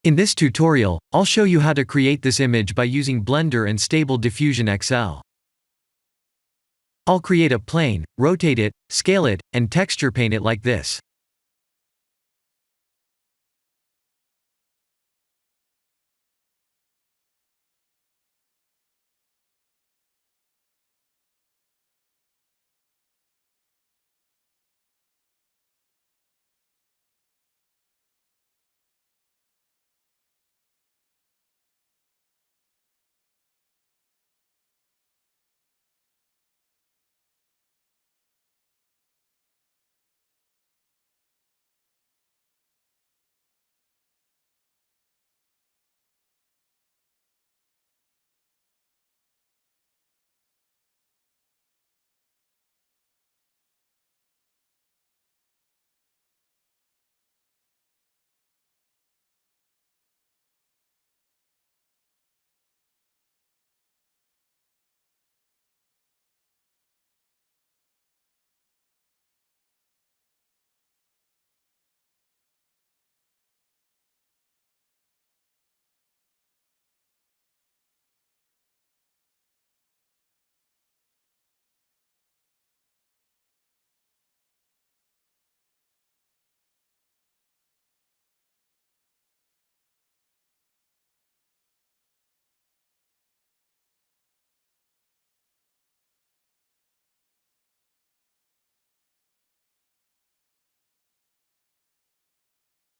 In this tutorial, I'll show you how to create this image by using Blender and Stable Diffusion XL. I'll create a plane, rotate it, scale it, and texture paint it like this.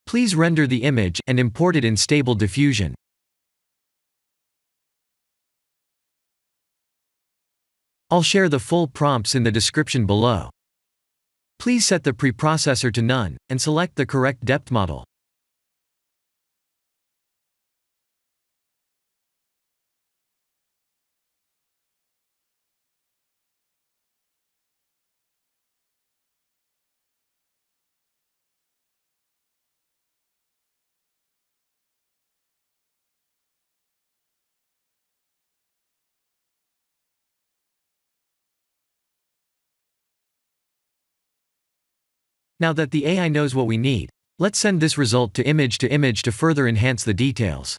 Please render the image and import it in Stable Diffusion. I'll share the full prompts in the description below. Please set the preprocessor to none, and select the correct depth model. Now that the AI knows what we need, let's send this result to image to further enhance the details.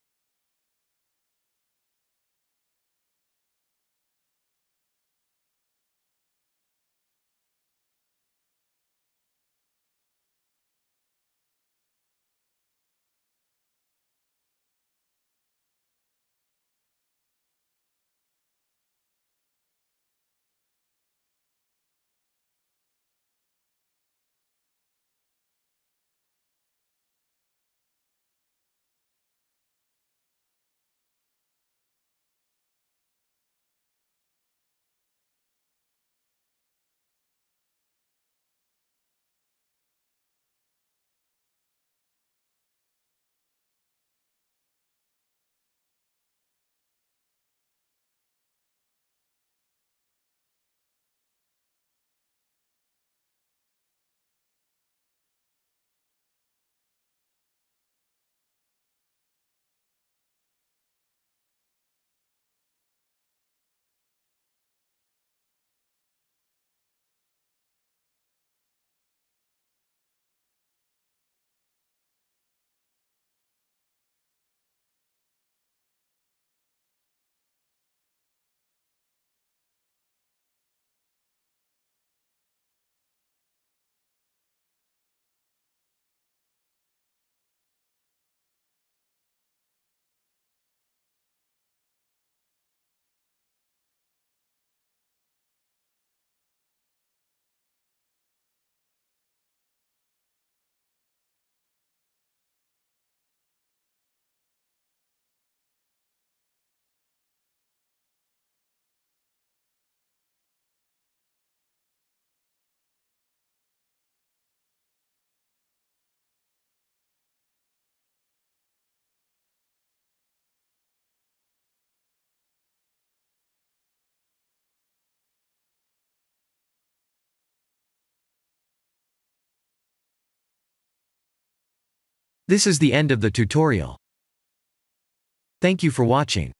This is the end of the tutorial. Thank you for watching.